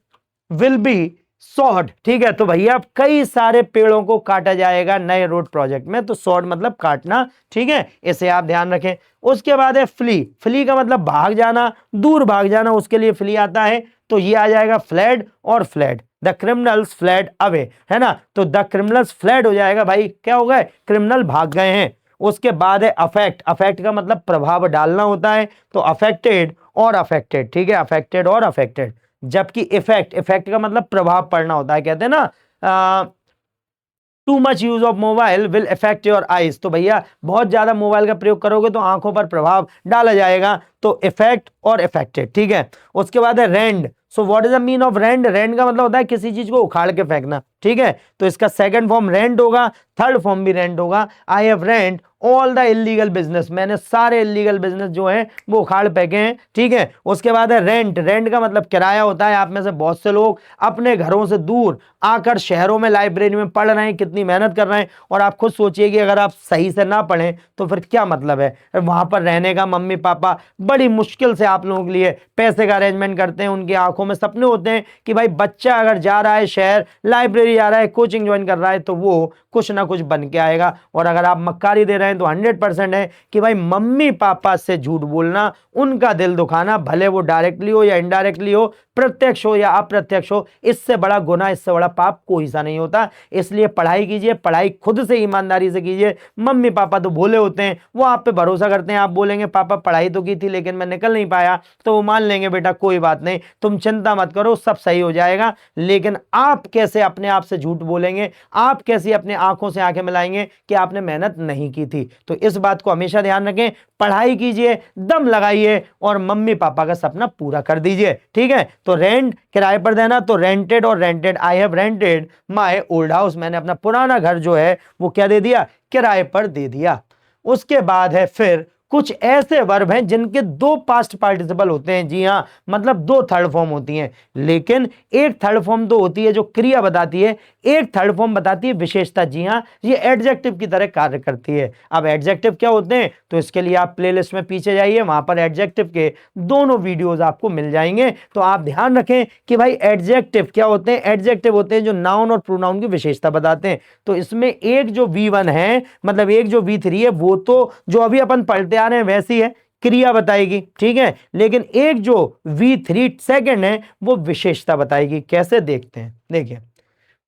will be sawed. ठीक है, तो भैया कई सारे पेड़ों को काटा जाएगा नए रोड प्रोजेक्ट में, तो सॉड मतलब काटना। ठीक है, इसे आप ध्यान रखें। उसके बाद है फ्ली। फ्ली का मतलब भाग जाना, दूर भाग जाना, उसके लिए फ्ली आता है, तो ये आ जाएगा फ्लेड और fled. The criminals fled away, है ना, तो द क्रिमिनल्स फ्लेड हो जाएगा, भाई क्या हो गए? क्रिमिनल भाग गए हैं। उसके बाद है अफेक्ट। अफेक्ट का मतलब प्रभाव डालना होता है, तो अफेक्टेड और अफेक्टेड। ठीक है, अफेक्टेड और अफेक्टेड। जबकि इफेक्ट, इफेक्ट का मतलब प्रभाव पड़ना होता है। कहते हैं ना too much use of mobile will effect your eyes, तो भैया बहुत ज्यादा मोबाइल का प्रयोग करोगे तो आंखों पर प्रभाव डाला जाएगा, तो इफेक्ट और इफेक्टेड। ठीक है, उसके बाद है rend. So what is the mean of rend? Rend का मतलब होता है किसी चीज को उखाड़ के फेंकना। ठीक है, तो इसका सेकंड फॉर्म रेंड होगा, थर्ड फॉर्म भी रेंड होगा। I have rend all the illegal business, मैंने सारे इलीगल बिजनेस जो है वो उखाड़ फेंके हैं। ठीक है, उसके बाद है रेंट। रेंट का मतलब किराया होता है। आप में से बहुत से लोग अपने घरों से दूर आकर शहरों में लाइब्रेरी में पढ़ रहे हैं, कितनी मेहनत कर रहे हैं, और आप खुद सोचिए कि अगर आप सही से ना पढ़ें तो फिर क्या मतलब है वहां पर रहने का। मम्मी पापा बड़ी मुश्किल से आप लोगों के लिए पैसे का अरेंजमेंट करते हैं, उनकी आंखों में सपने होते हैं कि भाई बच्चा अगर जा रहा है शहर, लाइब्रेरी जा रहा है, कोचिंग ज्वाइन कर रहा है, तो वो कुछ ना कुछ बन के आएगा। और अगर आप मक्कारी दे रहे हैं तो 100% है कि भाई मम्मी पापा से झूठ बोलना, उनका दिल दुखाना, भले वो डायरेक्टली हो या इनडायरेक्टली हो, प्रत्यक्ष हो या अप्रत्यक्ष हो, इससे बड़ा गुनाह, इससे बड़ा पाप कोई सा नहीं होता। इसलिए पढ़ाई कीजिए, पढ़ाई खुद से ईमानदारी से कीजिए। मम्मी पापा तो भोले होते हैं, वो आप पे भरोसा करते हैं। आप बोलेंगे पापा पढ़ाई तो की थी लेकिन मैं निकल नहीं पाया, तो वो मान लेंगे बेटा कोई बात नहीं, तुम चिंता मत करो, सब सही हो जाएगा। लेकिन आप कैसे अपने आप से झूठ बोलेंगे? आप कैसे अपने आंखों से आंखें मिलाएंगे कि आपने मेहनत नहीं की थी? तो इस बात को हमेशा ध्यान रखें, पढ़ाई कीजिए, दम लगाइए और मम्मी पापा का सपना पूरा कर दीजिए। ठीक है, तो रेंट किराए पर देना, तो रेंटेड और rented. I have rented my old house, मैंने अपना पुराना घर जो है वो क्या दे दिया? किराए पर दे दिया। उसके बाद है फिर कुछ ऐसे वर्ब हैं जिनके दो पास्ट पार्टिसिपल होते हैं। जी हां, मतलब दो थर्ड फॉर्म होती हैं, लेकिन एक थर्ड फॉर्म तो होती है जो क्रिया बताती है, एक थर्ड फॉर्म बताती है विशेषता। जी हां, ये एडजेक्टिव की तरह कार्य करती है। अब एडजेक्टिव क्या होते हैं, तो इसके लिए आप प्लेलिस्ट में पीछे जाइए, वहां पर एडजेक्टिव के दोनों वीडियोस आपको मिल जाएंगे। तो आप ध्यान रखें कि भाई एडजेक्टिव क्या होते हैं? एडजेक्टिव होते हैं जो नाउन और प्रोनाउन की विशेषता बताते हैं। तो इसमें एक जो V1 है, मतलब एक जो V3 है, वो तो जो अभी अपन पढ़ते आ रहे हैं वैसी है, क्रिया बताएगी। ठीक है, लेकिन एक जो V3 सेकंड है वो विशेषता बताएगी। कैसे देखते हैं, देखिए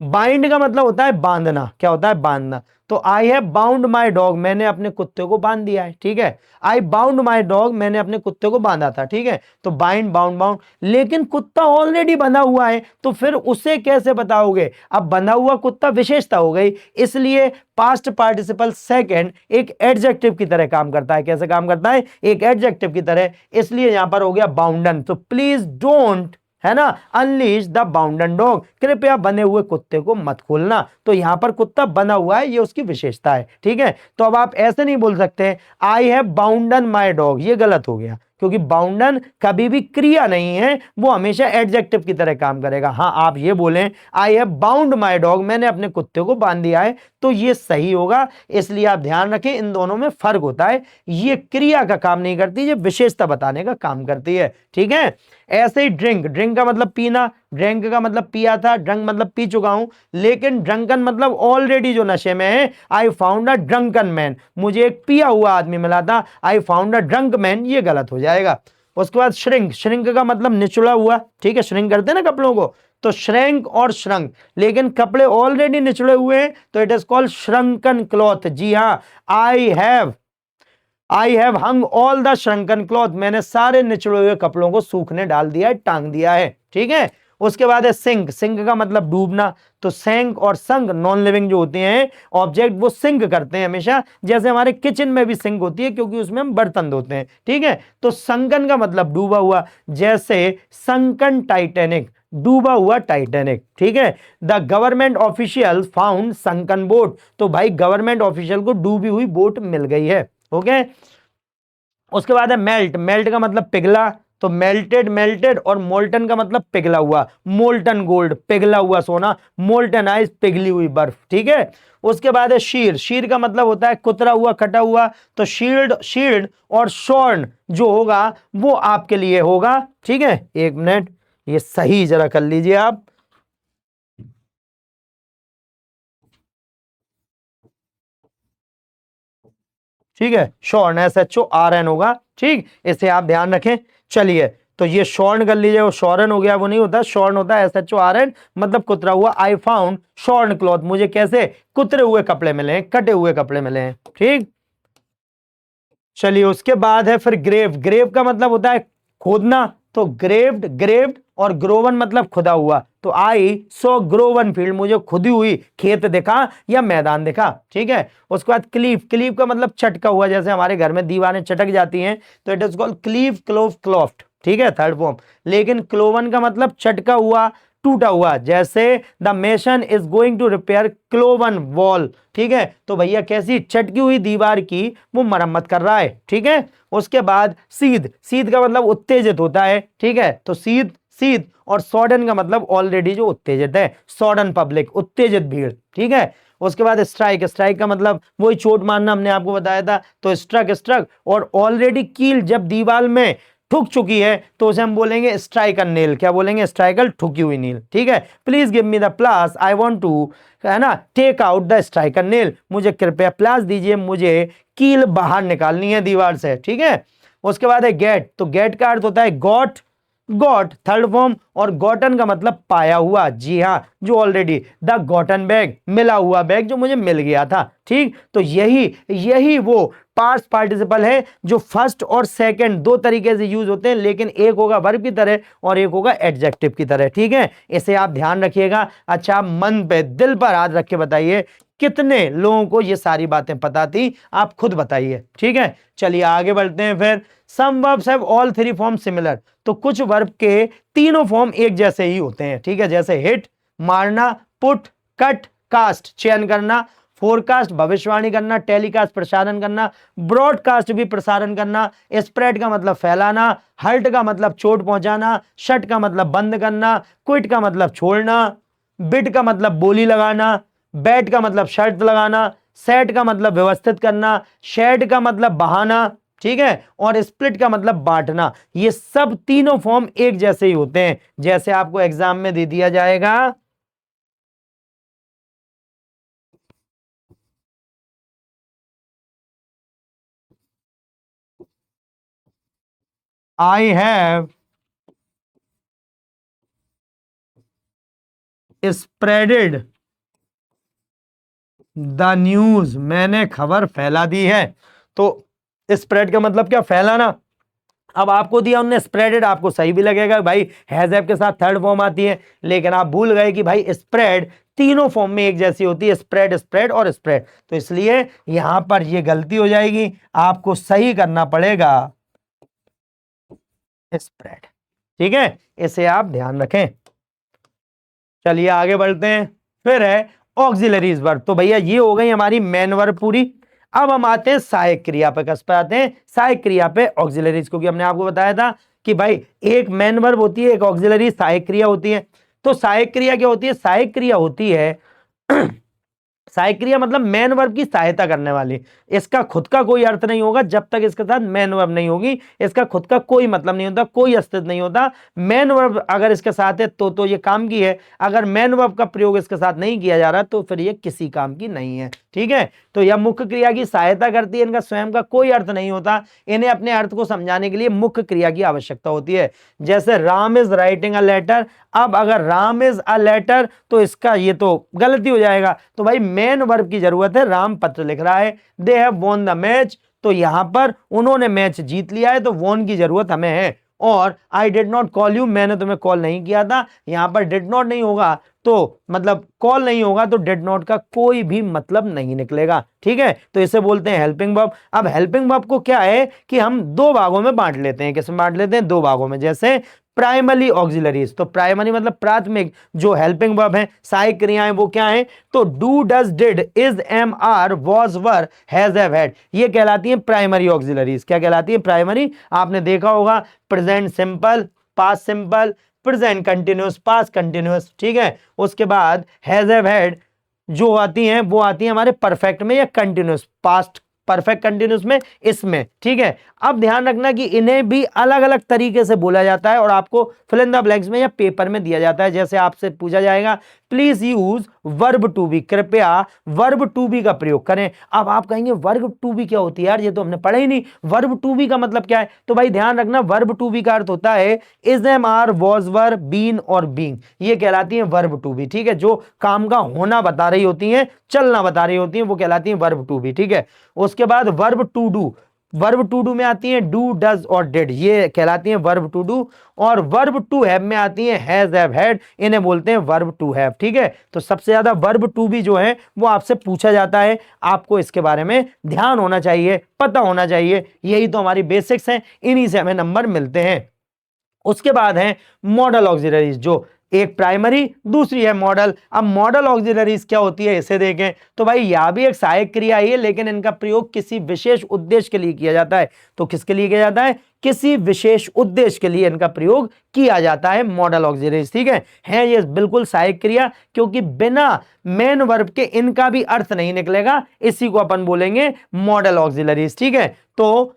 बाइंड का मतलब होता है बांधना, क्या होता है, बांधना। तो I have bound my dog, मैंने अपने कुत्ते को बांध दिया है, ठीक है। आई बाउंड माई डॉग, मैंने अपने कुत्ते को बांधा था, ठीक है। तो बाइंड, बाउंड, बाउंड, लेकिन कुत्ता ऑलरेडी बंधा हुआ है, तो फिर उसे कैसे बताओगे? अब बंधा हुआ कुत्ता विशेषता हो गई, इसलिए पास्ट पार्टिसिपल सेकंड एक एडजेक्टिव की तरह काम करता है। कैसे काम करता है? एक एडजेक्टिव की तरह, इसलिए यहां पर हो गया बाउंडन। तो प्लीज डोंट, है ना, अनलीश द बाउंडन डॉग, कृपया बने हुए कुत्ते को मत खोलना। तो यहां पर कुत्ता बना हुआ है, ये उसकी विशेषता है, ठीक है। तो अब आप ऐसे नहीं बोल सकते आई हैव बाउंडन माई डॉग, ये गलत हो गया, क्योंकि बाउंडन कभी भी क्रिया नहीं है, वो हमेशा एडजेक्टिव की तरह काम करेगा। हाँ, आप ये बोलें I have bound my dog, मैंने अपने कुत्ते को बांध दिया है, तो ये सही होगा। इसलिए आप ध्यान रखें, इन दोनों में फर्क होता है, ये क्रिया का काम नहीं करती, ये विशेषता बताने का काम करती है, ठीक है। ऐसे ही ड्रिंक, ड्रिंक का मतलब पीना, ड्रिंक का मतलब पिया था, ड्रंक मतलब पी चुका हूं, लेकिन ड्रंकन मतलब ऑलरेडी जो नशे में है। I found a drunken man, मुझे एक पिया हुआ आदमी मिला था, I found a drunk man, ये गलत हो जाएगा। उसके बाद श्रिंक, श्रिंक का मतलब निचुड़ा हुआ, ठीक है, श्रिंक करते हैं ना कपड़ों को, तो श्रैंक और श्रंक, लेकिन कपड़े ऑलरेडी निचुड़े हुए हैं, तो it is called shrunken cloth. जी हाँ, I have hung all the shrunken cloth, मैंने सारे निचड़े हुए कपड़ों को सूखने डाल दिया है, टांग दिया है, ठीक है। उसके बाद है सिंक, सिंक का मतलब डूबना, तो सैंक और संक नॉन लिविंग जो होते हैं ऑब्जेक्ट, वो सिंक करते हैं हमेशा, जैसे हमारे किचन में भी सिंक होती है, क्योंकि उसमें हम बर्तन धोते हैं, ठीक है। तो संकन का मतलब डूबा हुआ, जैसे संकन टाइटैनिक, डूबा हुआ टाइटैनिक, ठीक है। The government official found sunken boat, तो भाई गवर्नमेंट ऑफिशियल को डूबी हुई बोट मिल गई है, ओके। उसके बाद है मेल्ट, मेल्ट का मतलब पिघला, तो मेल्टेड, मेल्टेड, और मोल्टन का मतलब पिघला हुआ, मोल्टन गोल्ड पिघला हुआ सोना, मोल्टन आइस पिघली हुई बर्फ, ठीक है। उसके बाद है शीर, शीर का मतलब होता है कुतरा हुआ, कटा हुआ, तो शील्ड, शील्ड और शॉर्न जो होगा वो आपके लिए होगा, ठीक है। एक मिनट, ये सही जरा कर लीजिए आप, ठीक है, शॉर्न, SHORN होगा, ठीक, इसे आप ध्यान रखें। चलिए, तो ये शॉर्न कर लीजिए, वो शॉर्न हो गया, वो नहीं होता, शॉर्न होता है SHORN, मतलब कुतरा हुआ। आई फाउंड शॉर्न क्लॉथ, मुझे कैसे, कुतरे हुए कपड़े मिले हैं, कटे हुए कपड़े मिले हैं, ठीक। चलिए, उसके बाद है फिर ग्रेव, ग्रेव का मतलब होता है खोदना, तो ग्रेव्ड, ग्रेव्ड और ग्रोवन मतलब खुदा हुआ, तो आई सो ग्रोवन फील्ड, मुझे खुदी हुई खेत देखा या मैदान देखा, ठीक है। उसके बाद क्लीफ, क्लीफ का मतलब चटका हुआ, जैसे हमारे घर में दीवारें चटक जाती हैं, तो it is called cleave, clove, cleft, ठीक है, थर्ड फॉर्म। लेकिन क्लोवन का मतलब चटका हुआ, टूटा हुआ, जैसे the mason is going to repair cloven wall, ठीक है। तो भैया कैसी, चटकी हुई दीवार की वो मरम्मत कर रहा है, ठीक है। उसके बाद सीध, सीध का मतलब उत्तेजित होता है, ठीक है। तो सीध, सीध, और सॉडन का मतलब ऑलरेडी जो उत्तेजित है, सॉडन पब्लिक, उत्तेजित भीड़, ठीक है। उसके बाद स्ट्राइक, स्ट्राइक का मतलब वही चोट मारना, हमने आपको बताया था, तो स्ट्रक, स्ट्रक, और ऑलरेडी कील जब दीवार में ठुक चुकी है, तो उसे हम बोलेंगे स्ट्राइकर नेल, क्या बोलेंगे, स्ट्राइकर, ठुकी हुई नील, ठीक है। Please give me the pliers, I want to, है ना, take out the striker nail, मुझे कृपया प्लास दीजिए, मुझे कील बाहर निकालनी है दीवार से, ठीक है। उसके बाद है गेट, तो गेट का अर्थ होता है गॉट, गॉट थर्ड फॉर्म, और गॉटन का मतलब पाया हुआ, जी हाँ, जो ऑलरेडी, द गॉटन बैग, मिला हुआ बैग जो मुझे मिल गया था, ठीक। तो यही यही वो पास्ट पार्टिसिपल है जो फर्स्ट और सेकंड दो तरीके से यूज होते हैं, लेकिन एक होगा वर्ब की तरह और एक होगा एडजेक्टिव की तरह, ठीक है। इसे आप ध्यान रखिएगा। अच्छा, मन पे, दिल पर हाथ रख के बताइए, कितने लोगों को ये सारी बातें पता थी, आप खुद बताइए, ठीक है। चलिए आगे बढ़ते हैं फिर। Some verbs have all three form similar, तो कुछ वर्ब के तीनों फॉर्म एक जैसे ही होते हैं, ठीक है, जैसे हिट, मारना, पुट, कट, कास्ट चयन करना, फोरकास्ट भविष्यवाणी करना, टेलीकास्ट प्रसारण करना, ब्रॉडकास्ट भी प्रसारण करना, स्प्रेड का मतलब फैलाना, हर्ट का मतलब चोट पहुंचाना, शट का मतलब बंद करना, क्विट का मतलब छोड़ना, बिट का मतलब बोली लगाना, बैट का मतलब शर्त लगाना, सेट का मतलब व्यवस्थित करना, शेड का मतलब बहाना, ठीक है, और स्प्लिट का मतलब बांटना। ये सब तीनों फॉर्म एक जैसे ही होते हैं, जैसे आपको एग्जाम में दे दिया जाएगा, I have spreaded the news, मैंने खबर फैला दी है। तो स्प्रेड का मतलब क्या, फैलाना। अब आपको दिया उनने स्प्रेडेड, आपको सही भी लगेगा भाई हैज हैव के साथ थर्ड फॉर्म आती है, लेकिन आप भूल गए कि भाई स्प्रेड तीनों फॉर्म में एक जैसी होती है, स्प्रेड, स्प्रेड और स्प्रेड। तो इसलिए यहां पर ये गलती हो जाएगी, आपको सही करना पड़ेगा स्प्रेड। ठीक है, इसे आप ध्यान रखें। चलिए आगे बढ़ते हैं। फिर है ऑक्सिलरीज वर्ब। तो भैया ये हो गई हमारी मेन वर्ब पूरी। अब हम आते हैं सहायक क्रिया पे, किस पे आते हैं, सहायक क्रिया पे, ऑक्सिलरीज। क्योंकि हमने आपको बताया था कि भाई एक मेन वर्ब होती है, एक ऑक्सिलरी सहायक क्रिया होती है। तो सहायक क्रिया क्या होती है, सहायक क्रिया होती है सहायक क्रिया मतलब मेन वर्ब की सहायता करने वाली। इसका खुद का कोई अर्थ नहीं होगा जब तक इसके साथ मेन वर्ब नहीं होगी, इसका खुद का कोई मतलब नहीं होता, कोई अस्तित्व नहीं होता। मेन वर्ब अगर इसके साथ है तो ये काम की है, अगर मेन वर्ब का प्रयोग इसके साथ नहीं किया जा रहा तो फिर ये किसी काम की नहीं है। ठीक है, तो यह मुख्य क्रिया की सहायता करती है, इनका स्वयं का कोई अर्थ नहीं होता, इन्हें अपने अर्थ को समझाने के लिए मुख्य क्रिया की आवश्यकता होती है। जैसे Ram is writing a letter. अब अगर राम इज अ लेटर तो इसका ये तो गलती हो जाएगा, तो भाई मेन वर्ब की जरूरत है, राम पत्र लिख रहा है, they have won the match, तो यहां पर उन्होंने मैच जीत लिया है, तो वॉन की जरूरत हमें है। और I did not call you, मैंने तुम्हें कॉल नहीं किया था, यहां पर डिड नॉट नहीं होगा तो मतलब कॉल नहीं होगा तो डिड नॉट का कोई भी मतलब नहीं निकलेगा। ठीक है, तो इसे बोलते हैं हेल्पिंग वर्ब। अब हेल्पिंग वर्ब को क्या है कि हम दो भागों में बांट लेते हैं, किसमें बांट लेते हैं, दो भागों में। जैसे प्राइमरी ऑक्सिलरीज, तो प्राइमरी मतलब प्राथमिक जो हेल्पिंग वर्ब है, सहायक क्रियाएं, वो क्या है, तो do, does, did, is, am, are, was, were, has, have, had, ये कहलाती है प्राइमरी ऑक्सिलरीज। क्या कहलाती है, प्राइमरी। आपने देखा होगा present simple, past simple, present continuous, past continuous. ठीक है, उसके बाद हैज, हैव, हैड जो आती हैं वो आती हैं हमारे परफेक्ट में या कंटिन्यूअस, पास्ट परफेक्ट कंटिन्यूअस में, इसमें। ठीक है, अब ध्यान रखना कि इन्हें भी अलग अलग तरीके से बोला जाता है और आपको फिल इन द ब्लैंक्स में या पेपर में दिया जाता है। जैसे आपसे पूछा जाएगा please use verb to be, कृपया वर्ब टू बी का प्रयोग करें। अब आप कहेंगे वर्ब टू बी क्या होती है यार, ये तो हमने पढ़ा ही नहीं, वर्ब टू बी का मतलब क्या है। तो भाई ध्यान रखना, वर्ब टू बी का अर्थ होता है is, am, are, was, were, been और बीइंग, ये कहलाती है वर्ब टू बी। ठीक है, जो काम का होना बता रही होती है, चलना बता रही होती है, वो कहलाती है वर्ब टू बी। ठीक है, उसके बाद verb to do, verb to do में आती है डू, डज और डिड, ये कहलाती हैं वर्ब टू डू। और वर्ब टू हैव में आती है हैज, हैव, हैड, इन्हें बोलते हैं वर्ब टू हैव। ठीक है, तो सबसे ज्यादा वर्ब टू भी जो है वो आपसे पूछा जाता है, आपको इसके बारे में ध्यान होना चाहिए, पता होना चाहिए, यही तो हमारी बेसिक्स हैं, इन्हीं से हमें नंबर मिलते हैं। उसके बाद है मॉडल ऑक्सिलरीज, जो एक प्राइमरी, दूसरी है मॉडल। अब मॉडल ऑक्सिलरीज क्या होती है, इसे देखें तो भाई यह भी एक सहायक क्रिया है, लेकिन इनका प्रयोग किसी विशेष उद्देश्य के लिए किया जाता है। तो किसके लिए किया जाता है, किसी विशेष उद्देश्य के लिए इनका प्रयोग किया जाता है मॉडल ऑक्सिलरीज। ठीक है ये बिल्कुल सहायक क्रिया, क्योंकि बिना मेन वर्ब के इनका भी अर्थ नहीं निकलेगा, इसी को अपन बोलेंगे मॉडल ऑक्सिलरीज। ठीक है, तो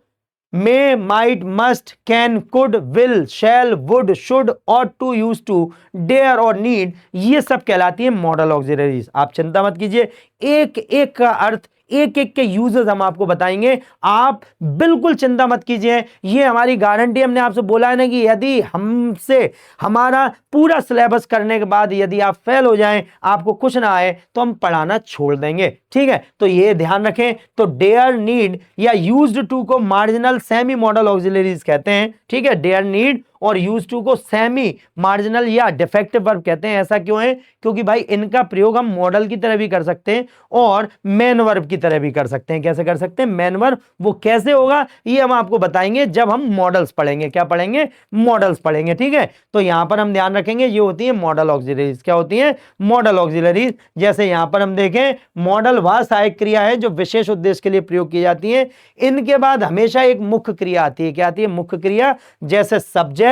may, might, must, can, could, will, shall, would, should, ought to, used to, dare और need, ये सब कहलाती है मॉडल ऑक्सिलरीज। आप चिंता मत कीजिए, एक एक का अर्थ, एक एक के यूजेस हम आपको बताएंगे, आप बिल्कुल चिंता मत कीजिए, ये हमारी गारंटी। हमने आपसे बोला है ना कि यदि हमसे हमारा पूरा सिलेबस करने के बाद यदि आप फेल हो जाएं, आपको कुछ ना आए, तो हम पढ़ाना छोड़ देंगे। ठीक है, तो ये ध्यान रखें। तो डेयर, नीड या यूज्ड टू को मार्जिनल सेमी मॉडल ऑक्सिलरीज कहते हैं। ठीक है, डेयर, नीड और यूज टू को सेमी मार्जिनल या डिफेक्टिव वर्ब कहते हैं। ऐसा क्यों है, क्योंकि भाई इनका प्रयोग हम मॉडल की तरह भी कर सकते हैं और मेन वर्ब की तरह भी कर सकते हैं। कैसे कर सकते हैं मेन वर्ब, वो कैसे होगा ये हम आपको बताएंगे जब हम मॉडल्स पढ़ेंगे। क्या पढ़ेंगे, मॉडल्स पढ़ेंगे। ठीक है, तो यहां पर हम ध्यान रखेंगे, ये होती है मॉडल ऑक्सिलरीज। क्या होती है, मॉडल ऑक्सिलरीज। जैसे यहां पर हम देखें, मॉडल वह सहायक क्रिया है जो विशेष उद्देश्य के लिए प्रयोग की जाती है। इनके बाद हमेशा एक मुख्य क्रिया आती है। क्या आती है, मुख्य क्रिया। जैसे सब्जेक्ट,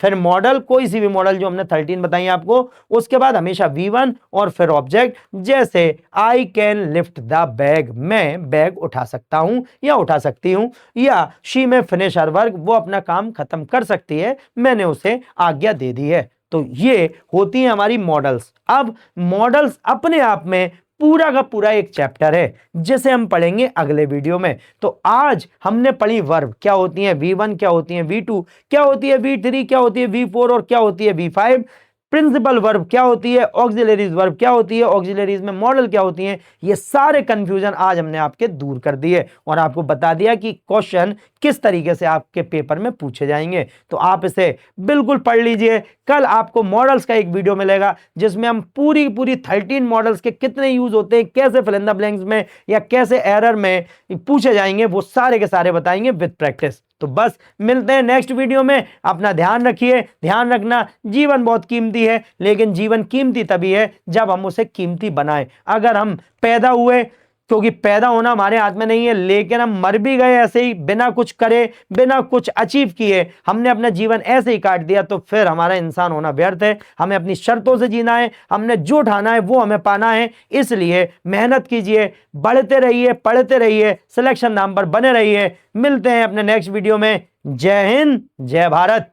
फिर मॉडल, कोई सी भी मॉडल जो हमने 13 बताई आपको, उसके बाद हमेशा V1 और फिर ऑब्जेक्ट। जैसे I can lift the bag, मैं बैग उठा सकता हूं या उठा सकती हूं, या शी में फिनिश हर वर्क, वो अपना काम खत्म कर सकती है, मैंने उसे आज्ञा दे दी है। तो ये होती है हमारी मॉडल्स। अब मॉडल्स अपने आप में पूरा का पूरा एक चैप्टर है, जिसे हम पढ़ेंगे अगले वीडियो में। तो आज हमने पढ़ी वर्ब क्या होती है, V1 क्या होती है, V2 क्या होती है, V3 क्या होती है, V4 और क्या होती है V5। प्रिंसिपल वर्ब क्या होती है, ऑक्सिलरीज वर्ब क्या होती है, ऑक्सिलरीज में मॉडल क्या होती हैं, ये सारे कंफ्यूजन आज हमने आपके दूर कर दिए और आपको बता दिया कि क्वेश्चन किस तरीके से आपके पेपर में पूछे जाएंगे। तो आप इसे बिल्कुल पढ़ लीजिए। कल आपको मॉडल्स का एक वीडियो मिलेगा जिसमें हम पूरी 13 मॉडल्स के कितने यूज होते हैं, कैसे फिल इन द ब्लैंक्स में या कैसे एरर में पूछे जाएंगे, वो सारे के सारे बताएंगे विद प्रैक्टिस। तो बस मिलते हैं नेक्स्ट वीडियो में। अपना ध्यान रखिए। ध्यान रखना, जीवन बहुत कीमती है, लेकिन जीवन कीमती तभी है जब हम उसे कीमती बनाएं। अगर हम पैदा हुए, क्योंकि पैदा होना हमारे हाथ में नहीं है, लेकिन हम मर भी गए ऐसे ही बिना कुछ करे, बिना कुछ अचीव किए, हमने अपना जीवन ऐसे ही काट दिया, तो फिर हमारा इंसान होना व्यर्थ है। हमें अपनी शर्तों से जीना है, हमने जो ठाना है वो हमें पाना है। इसलिए मेहनत कीजिए, बढ़ते रहिए, पढ़ते रहिए, सिलेक्शन नाम पर बने रहिए। मिलते हैं अपने नेक्स्ट वीडियो में। जय हिंद, जय भारत।